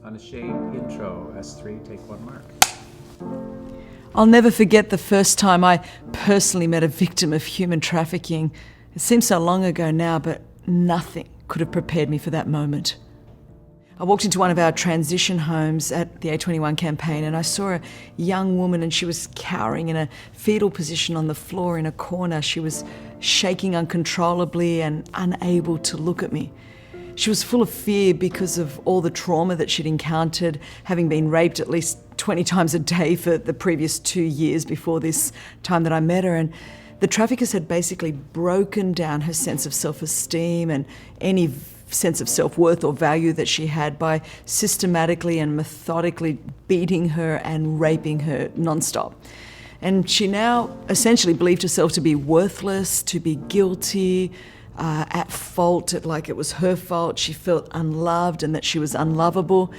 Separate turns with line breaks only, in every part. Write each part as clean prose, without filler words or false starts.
Unashamed intro, S3, take one, Mark.
I'll never forget the first time I personally met a victim of human trafficking. It seems so long ago now, but nothing could have prepared me for that moment. I walked into one of our transition homes at the A21 campaign and I saw a young woman and she was cowering in a fetal position on the floor in a corner. She was shaking uncontrollably and unable to look at me. She was full of fear because of all the trauma that she'd encountered, having been raped at least 20 times a day for the previous 2 years before this time that I met her. And the traffickers had basically broken down her sense of self-esteem and any sense of self-worth or value that she had by systematically and methodically beating her and raping her nonstop. And she now essentially believed herself to be worthless, to be guilty, at fault, like it was her fault. She felt unloved and that she was unlovable.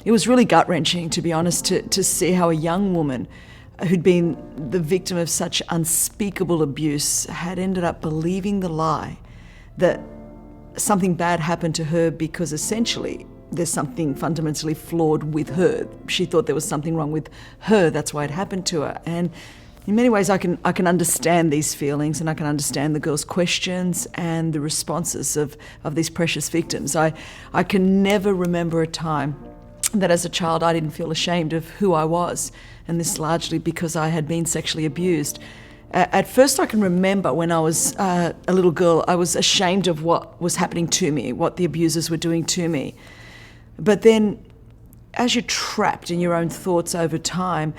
It was really gut-wrenching, to be honest, to see how a young woman who'd been the victim of such unspeakable abuse had ended up believing the lie that something bad happened to her because essentially there's something fundamentally flawed with her. She thought there was something wrong with her, that's why it happened to her. And in many ways, I can understand these feelings and I can understand the girl's questions and the responses of these precious victims. I can never remember a time that as a child I didn't feel ashamed of who I was, and this largely because I had been sexually abused. At first I can remember when I was a little girl, I was ashamed of what was happening to me, what the abusers were doing to me. But then as you're trapped in your own thoughts over time,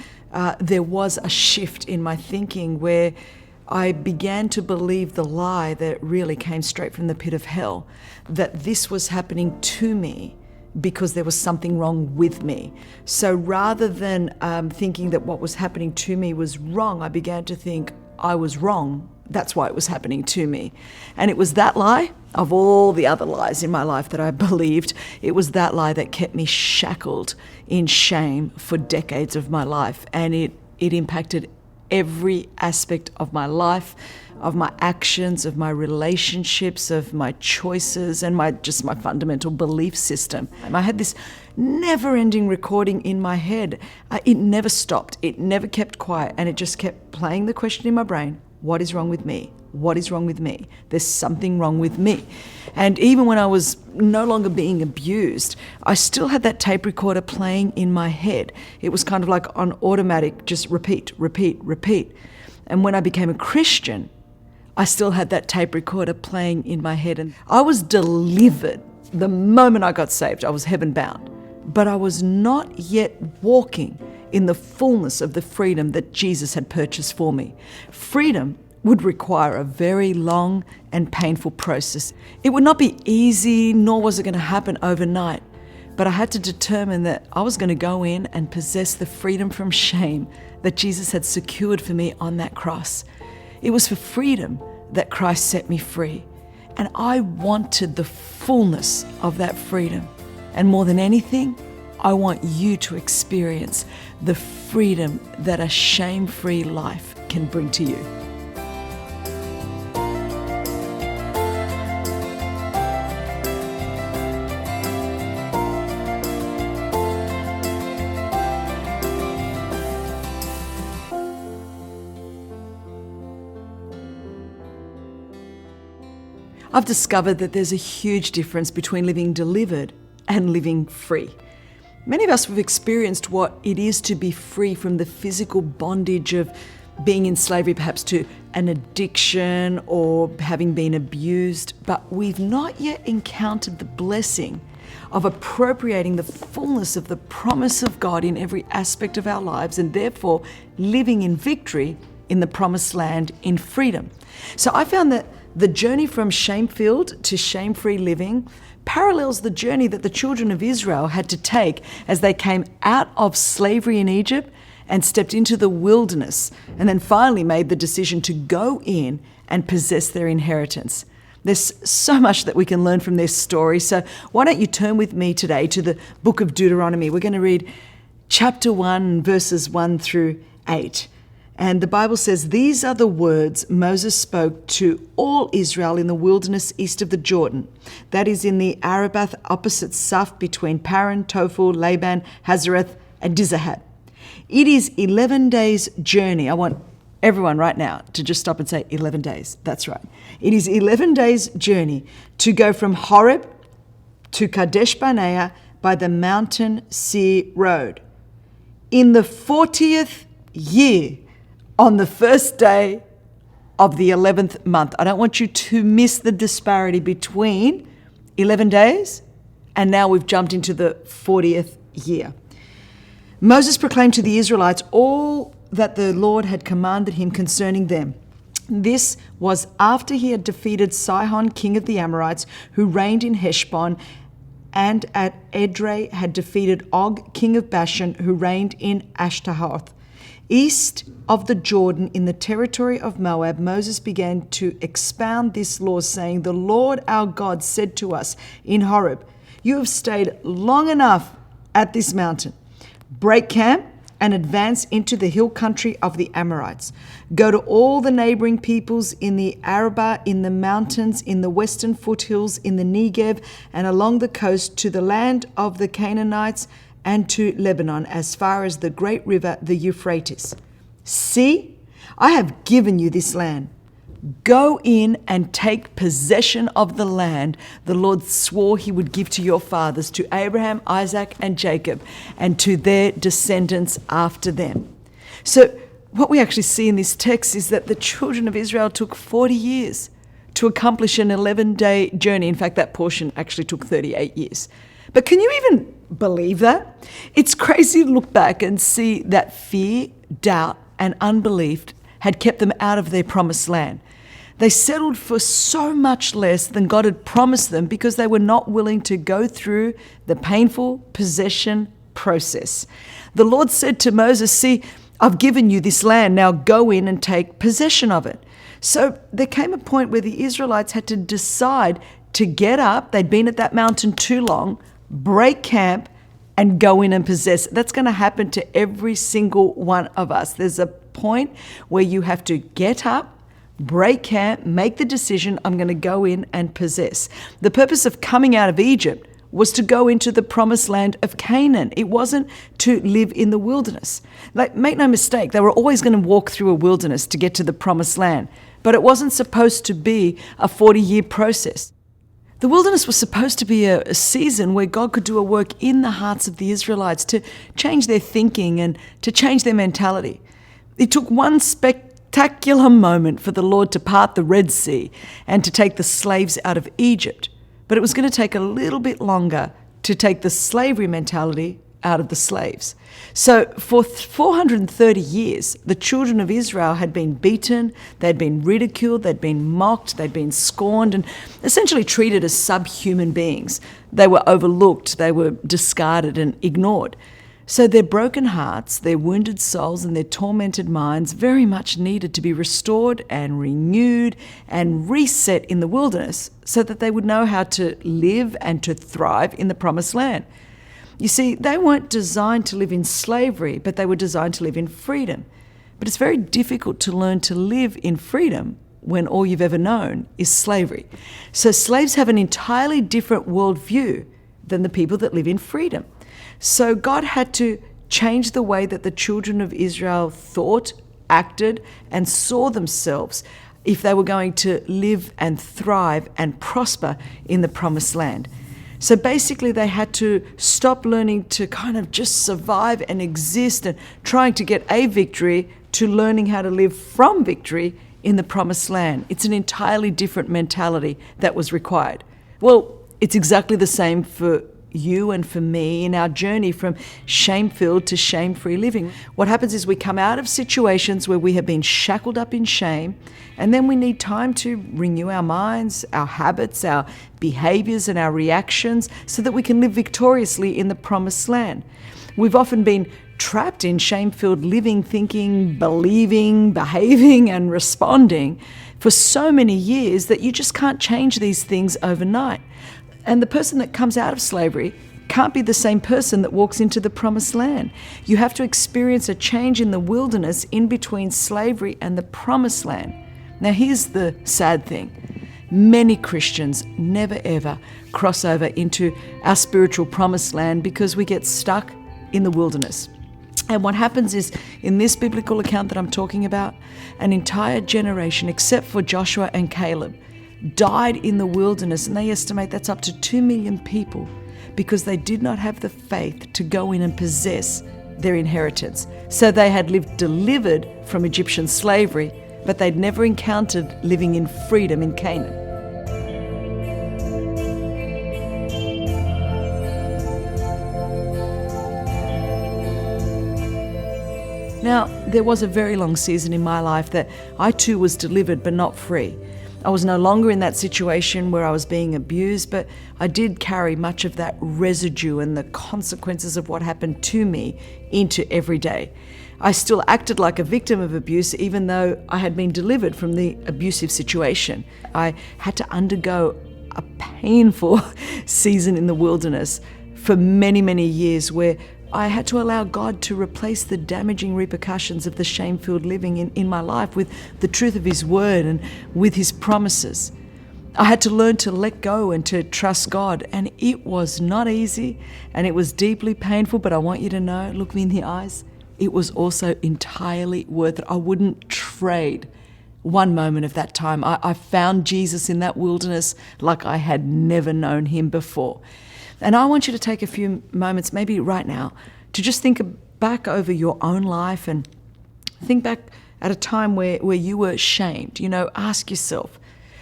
there was a shift in my thinking where I began to believe the lie that really came straight from the pit of hell, that this was happening to me because there was something wrong with me. So rather than thinking that what was happening to me was wrong, I began to think I was wrong. That's why it was happening to me. And it was that lie, of all the other lies in my life that I believed, it was that lie that kept me shackled in shame for decades of my life. And it impacted every aspect of my life, of my actions, of my relationships, of my choices, and my fundamental belief system. I had this never-ending recording in my head. It never stopped. It never kept quiet. And it just kept playing the question in my brain, what is wrong with me? What is wrong with me? There's something wrong with me. And even when I was no longer being abused, I still had that tape recorder playing in my head. It was kind of like on automatic, just repeat, repeat, repeat. And when I became a Christian, I still had that tape recorder playing in my head. And I was delivered the moment I got saved. I was heaven bound. But I was not yet walking in the fullness of the freedom that Jesus had purchased for me. Freedom would require a very long and painful process. It would not be easy, nor was it going to happen overnight. But I had to determine that I was going to go in and possess the freedom from shame that Jesus had secured for me on that cross. It was for freedom that Christ set me free. And I wanted the fullness of that freedom. And more than anything, I want you to experience the freedom that a shame-free life can bring to you. I've discovered that there's a huge difference between living delivered and living free. Many of us have experienced what it is to be free from the physical bondage of being in slavery, perhaps to an addiction or having been abused, but we've not yet encountered the blessing of appropriating the fullness of the promise of God in every aspect of our lives and therefore living in victory in the promised land in freedom. So I found that the journey from shame-filled to shame-free living parallels the journey that the children of Israel had to take as they came out of slavery in Egypt and stepped into the wilderness and then finally made the decision to go in and possess their inheritance. There's so much that we can learn from this story. So why don't you turn with me today to the book of Deuteronomy. We're going to read chapter 1, verses 1 through 8. And the Bible says, these are the words Moses spoke to all Israel in the wilderness east of the Jordan. That is in the Arabath opposite Suph between Paran, Tophel, Laban, Hazareth, and Dizahab. It is 11 days journey. I want everyone right now to just stop and say 11 days. That's right. It is 11 days journey to go from Horeb to Kadesh Barnea by the Mountain Seir Road. In the 40th year, on the first day of the 11th month. I don't want you to miss the disparity between 11 days and now we've jumped into the 40th year. Moses proclaimed to the Israelites all that the Lord had commanded him concerning them. This was after he had defeated Sihon, king of the Amorites, who reigned in Heshbon, and at Edrei had defeated Og, king of Bashan, who reigned in Ashtaroth. East of the Jordan, in the territory of Moab, Moses began to expound this law, saying, the Lord our God said to us in Horeb, you have stayed long enough at this mountain. Break camp and advance into the hill country of the Amorites. Go to all the neighboring peoples in the Arabah, in the mountains, in the western foothills, in the Negev, and along the coast to the land of the Canaanites and to Lebanon, as far as the great river, the Euphrates. See, I have given you this land. Go in and take possession of the land the Lord swore he would give to your fathers, to Abraham, Isaac, and Jacob, and to their descendants after them. So what we actually see in this text is that the children of Israel took 40 years to accomplish an 11-day journey. In fact, that portion actually took 38 years. But can you even believe that? It's crazy to look back and see that fear, doubt, and unbelief had kept them out of their promised land. They settled for so much less than God had promised them because they were not willing to go through the painful possession process. The Lord said to Moses, see, I've given you this land, now go in and take possession of it. So there came a point where the Israelites had to decide to get up. They'd been at that mountain too long, break camp, and go in and possess. That's going to happen to every single one of us. There's a point where you have to get up, break camp, make the decision, I'm going to go in and possess. The purpose of coming out of Egypt was to go into the promised land of Canaan. It wasn't to live in the wilderness. Like, make no mistake, they were always going to walk through a wilderness to get to the promised land, but it wasn't supposed to be a 40-year process. The wilderness was supposed to be a season where God could do a work in the hearts of the Israelites to change their thinking and to change their mentality. It took one spectacular moment for the Lord to part the Red Sea and to take the slaves out of Egypt. But it was going to take a little bit longer to take the slavery mentality out of the slaves. So for 430 years, the children of Israel had been beaten, they'd been ridiculed, they'd been mocked, they'd been scorned, and essentially treated as subhuman beings. They were overlooked, they were discarded and ignored. So their broken hearts, their wounded souls, and their tormented minds very much needed to be restored and renewed and reset in the wilderness so that they would know how to live and to thrive in the promised land. You see, they weren't designed to live in slavery, but they were designed to live in freedom. But it's very difficult to learn to live in freedom when all you've ever known is slavery. So slaves have an entirely different worldview than the people that live in freedom. So God had to change the way that the children of Israel thought, acted, and saw themselves if they were going to live and thrive and prosper in the promised land. So basically they had to stop learning to kind of just survive and exist and trying to get a victory to learning how to live from victory in the promised land. It's an entirely different mentality that was required. Well, it's exactly the same for you and for me in our journey from shame-filled to shame-free living. What happens is we come out of situations where we have been shackled up in shame, and then we need time to renew our minds, our habits, our behaviors, and our reactions so that we can live victoriously in the promised land. We've often been trapped in shame-filled living, thinking, believing, behaving, and responding for so many years that you just can't change these things overnight. And the person that comes out of slavery can't be the same person that walks into the promised land. You have to experience a change in the wilderness in between slavery and the promised land. Now, here's the sad thing. Many Christians never ever cross over into our spiritual promised land because we get stuck in the wilderness. And what happens is, in this biblical account that I'm talking about, an entire generation, except for Joshua and Caleb, died in the wilderness, and they estimate that's up to 2 million people because they did not have the faith to go in and possess their inheritance. So they had lived delivered from Egyptian slavery, but they'd never encountered living in freedom in Canaan. Now, there was a very long season in my life that I too was delivered but not free. I was no longer in that situation where I was being abused, but I did carry much of that residue and the consequences of what happened to me into every day. I still acted like a victim of abuse even though I had been delivered from the abusive situation. I had to undergo a painful season in the wilderness for many, many years where I had to allow God to replace the damaging repercussions of the shame-filled living in my life with the truth of His Word and with His promises. I had to learn to let go and to trust God, and it was not easy and it was deeply painful, but I want you to know, look me in the eyes, it was also entirely worth it. I wouldn't trade one moment of that time. I found Jesus in that wilderness like I had never known Him before. And I want you to take a few moments, maybe right now, to just think back over your own life and think back at a time where you were shamed. Ask yourself,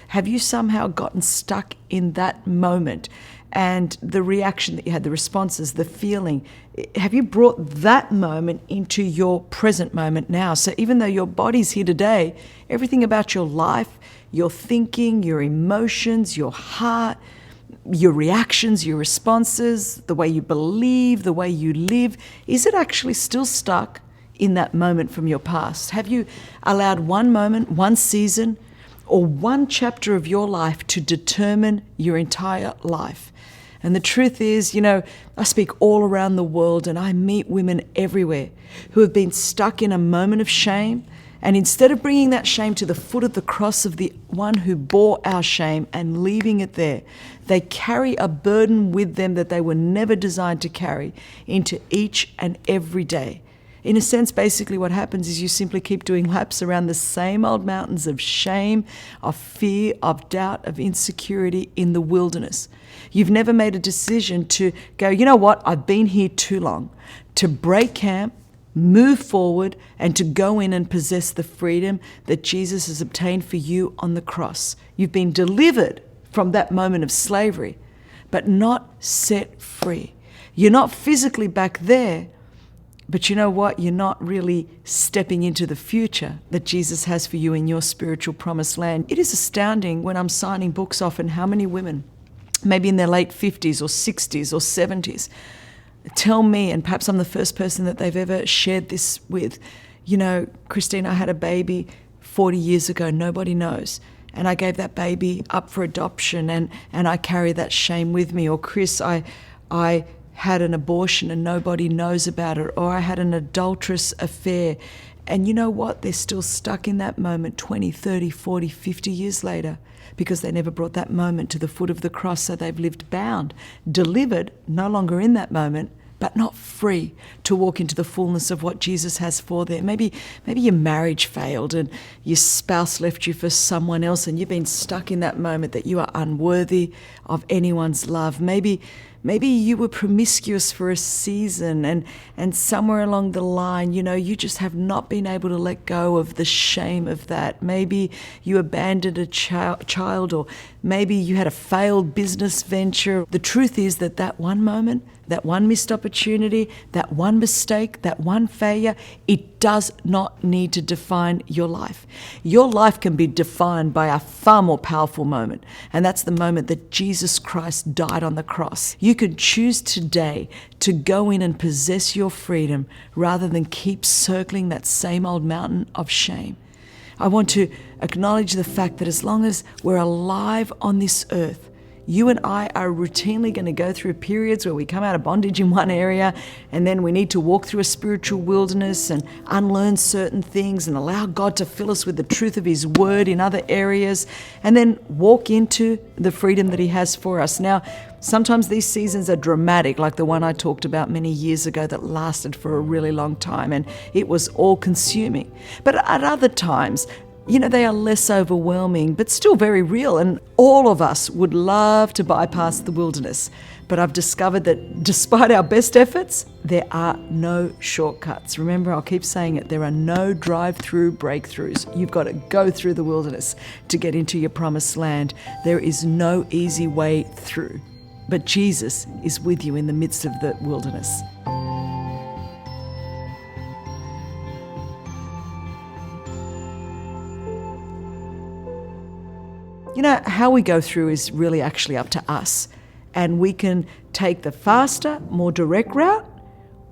have you somehow gotten stuck in that moment and the reaction that you had, the responses, the feeling? Have you brought that moment into your present moment now? So even though your body's here today, everything about your life, your thinking, your emotions, your heart, your reactions, your responses, the way you believe, the way you live, is it actually still stuck in that moment from your past? Have you allowed one moment, one season, or one chapter of your life to determine your entire life? And the truth is, I speak all around the world and I meet women everywhere who have been stuck in a moment of shame. And instead of bringing that shame to the foot of the cross of the one who bore our shame and leaving it there, they carry a burden with them that they were never designed to carry into each and every day. In a sense, basically what happens is you simply keep doing laps around the same old mountains of shame, of fear, of doubt, of insecurity in the wilderness. You've never made a decision to go, you know what, I've been here too long, to break camp, move forward, and to go in and possess the freedom that Jesus has obtained for you on the cross. You've been delivered from that moment of slavery, but not set free. You're not physically back there, but you know what? You're not really stepping into the future that Jesus has for you in your spiritual promised land. It is astounding when I'm signing books off and how many women, maybe in their late 50s or 60s or 70s, tell me, and perhaps I'm the first person that they've ever shared this with, Christine, I had a baby 40 years ago, nobody knows. And I gave that baby up for adoption and I carry that shame with me. Or Chris, I had an abortion and nobody knows about it. Or I had an adulterous affair. And you know what? They're still stuck in that moment 20, 30, 40, 50 years later because they never brought that moment to the foot of the cross. So they've lived bound, delivered, no longer in that moment, but not free to walk into the fullness of what Jesus has for them. Maybe your marriage failed and your spouse left you for someone else and you've been stuck in that moment that you are unworthy of anyone's love. Maybe you were promiscuous for a season and somewhere along the line, you just have not been able to let go of the shame of that. Maybe you abandoned a child, or maybe you had a failed business venture. The truth is that one moment, that one missed opportunity, that one mistake, that one failure, it does not need to define your life. Your life can be defined by a far more powerful moment, and that's the moment that Jesus Christ died on the cross. You could choose today to go in and possess your freedom rather than keep circling that same old mountain of shame. I want to acknowledge the fact that as long as we're alive on this earth, You and I are routinely going to go through periods where we come out of bondage in one area, and then we need to walk through a spiritual wilderness and unlearn certain things and allow God to fill us with the truth of His Word in other areas, and then walk into the freedom that He has for us. Now, sometimes these seasons are dramatic, like the one I talked about many years ago that lasted for a really long time, and it was all-consuming. But at other times, they are less overwhelming, but still very real. And all of us would love to bypass the wilderness. But I've discovered that despite our best efforts, there are no shortcuts. Remember, I'll keep saying it, there are no drive-through breakthroughs. You've got to go through the wilderness to get into your promised land. There is no easy way through. But Jesus is with you in the midst of the wilderness. How we go through is really actually up to us. And we can take the faster, more direct route,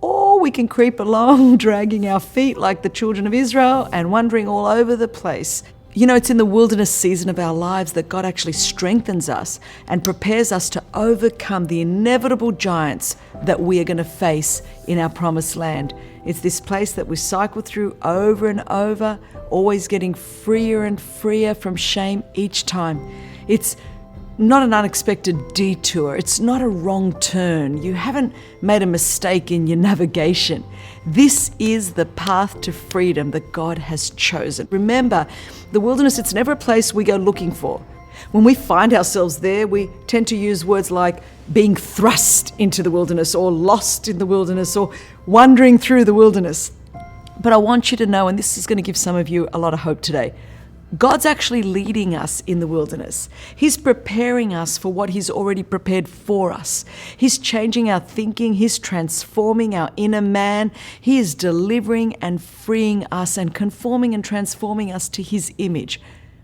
or we can creep along, dragging our feet like the children of Israel and wandering all over the place. It's in the wilderness season of our lives that God actually strengthens us and prepares us to overcome the inevitable giants that we are going to face in our promised land. It's this place that we cycle through over and over, always getting freer and freer from shame each time. It's not an unexpected detour. It's not a wrong turn. You haven't made a mistake in your navigation. This is the path to freedom that God has chosen. Remember, the wilderness, it's never a place we go looking for. When we find ourselves there, we tend to use words like being thrust into the wilderness or lost in the wilderness or wandering through the wilderness. But I want you to know, and this is going to give some of you a lot of hope today, God's actually leading us in the wilderness. He's preparing us for what He's already prepared for us. He's changing our thinking. He's transforming our inner man. He is delivering and freeing us and conforming and transforming us to His image.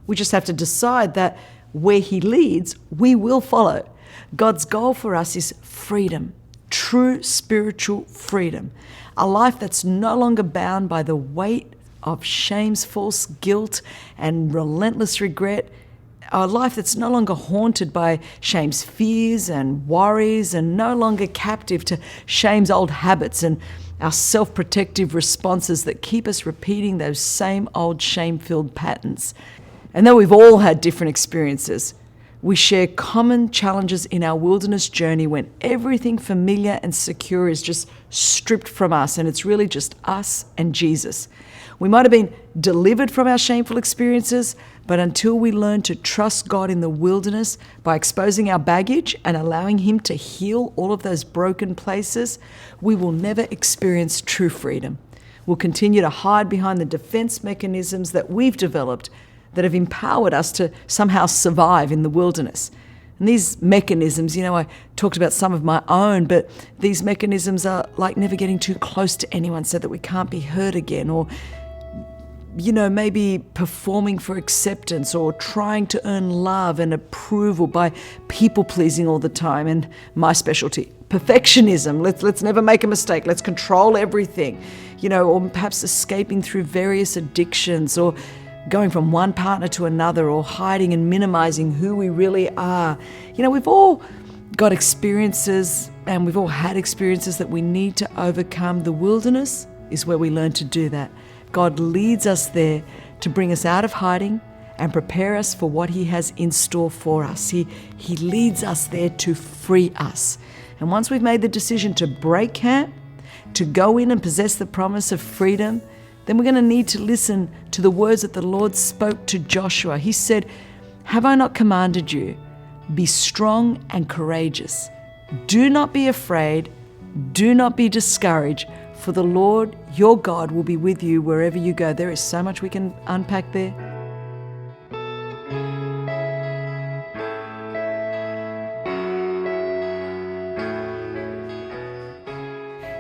We just have to decide that where He leads, we will follow. God's goal for us is freedom, true spiritual freedom, a life that's no longer bound by the weight of shame's false guilt and relentless regret, a life that's no longer haunted by shame's fears and worries and no longer captive to shame's old habits and our self-protective responses that keep us repeating those same old shame-filled patterns. And though we've all had different experiences, we share common challenges in our wilderness journey when everything familiar and secure is just stripped from us and it's really just us and Jesus. We might have been delivered from our shameful experiences, but until we learn to trust God in the wilderness by exposing our baggage and allowing Him to heal all of those broken places, we will never experience true freedom. We'll continue to hide behind the defense mechanisms that we've developed that have empowered us to somehow survive in the wilderness. And these mechanisms, I talked about some of my own, but these mechanisms are like never getting too close to anyone so that we can't be hurt again, or maybe performing for acceptance or trying to earn love and approval by people-pleasing all the time. And my specialty, perfectionism. Let's never make a mistake. Let's control everything, or perhaps escaping through various addictions or going from one partner to another or hiding and minimizing who we really are. We've all got experiences and we've all had experiences that we need to overcome. The wilderness is where we learn to do that. God leads us there to bring us out of hiding and prepare us for what He has in store for us. He leads us there to free us. And once we've made the decision to break camp, to go in and possess the promise of freedom, then we're going to need to listen to the words that the Lord spoke to Joshua. He said, "Have I not commanded you? Be strong and courageous. Do not be afraid. Do not be discouraged, for the Lord your God will be with you wherever you go." There is so much we can unpack there.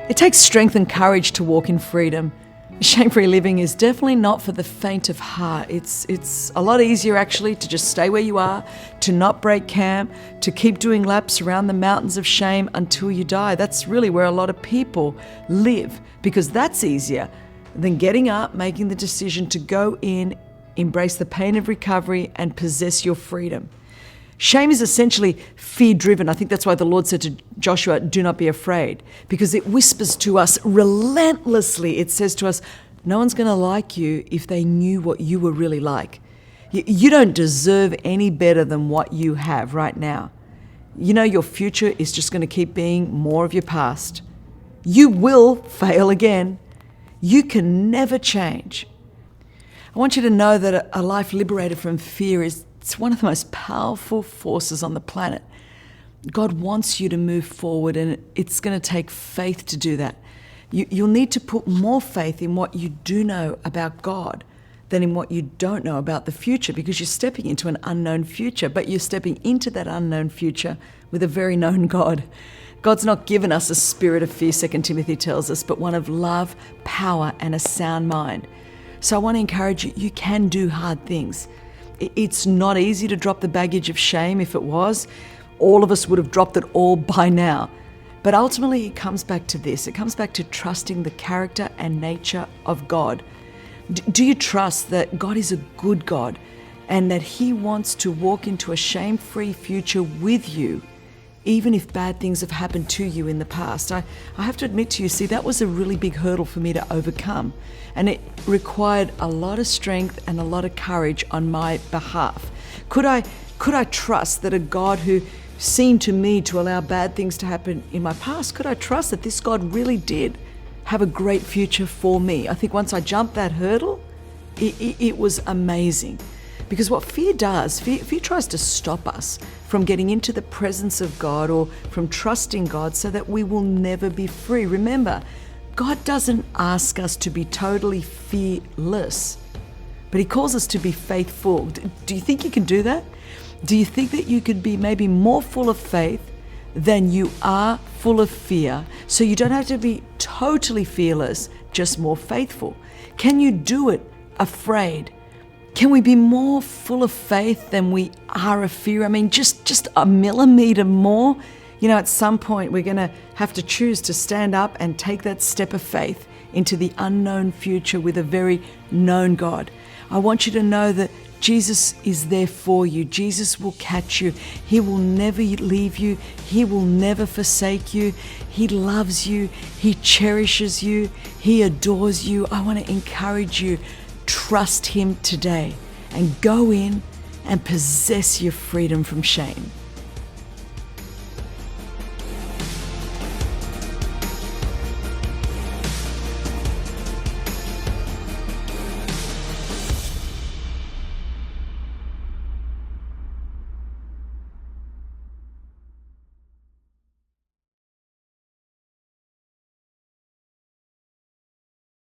It takes strength and courage to walk in freedom. Shame-free living is definitely not for the faint of heart. It's a lot easier actually to just stay where you are, to not break camp, to keep doing laps around the mountains of shame until you die. That's really where a lot of people live, because that's easier than getting up, making the decision to go in, embrace the pain of recovery, and possess your freedom. Shame is essentially fear-driven. I think that's why the Lord said to Joshua, do not be afraid, because it whispers to us relentlessly. It says to us, no one's going to like you if they knew what you were really like. You don't deserve any better than what you have right now. You know your future is just going to keep being more of your past. You will fail again. You can never change. I want you to know that a life liberated from fear it's one of the most powerful forces on the planet. God wants you to move forward, and it's going to take faith to do that. You'll need to put more faith in what you do know about God than in what you don't know about the future, because you're stepping into an unknown future, but you're stepping into that unknown future with a very known God. God's not given us a spirit of fear, 2 Timothy tells us, but one of love, power, and a sound mind. So I want to encourage you, you can do hard things. It's not easy to drop the baggage of shame. If it was, all of us would have dropped it all by now. But ultimately, it comes back to this. It comes back to trusting the character and nature of God. Do you trust that God is a good God and that He wants to walk into a shame-free future with you, even if bad things have happened to you in the past? I have to admit to you, see, that was a really big hurdle for me to overcome. And it required a lot of strength and a lot of courage on my behalf. Could I trust that a God who seemed to me to allow bad things to happen in my past, could I trust that this God really did have a great future for me? I think once I jumped that hurdle, it was amazing. Because what fear does, fear tries to stop us from getting into the presence of God or from trusting God so that we will never be free. Remember, God doesn't ask us to be totally fearless, but He calls us to be faithful. Do you think you can do that? Do you think that you could be maybe more full of faith than you are full of fear? So you don't have to be totally fearless, just more faithful. Can you do it afraid? Can we be more full of faith than we are of fear? I mean, just a millimeter more? You know, at some point we're going to have to choose to stand up and take that step of faith into the unknown future with a very known God. I want you to know that Jesus is there for you. Jesus will catch you. He will never leave you. He will never forsake you. He loves you. He cherishes you. He adores you. I want to encourage you. Trust Him today and go in and possess your freedom from shame.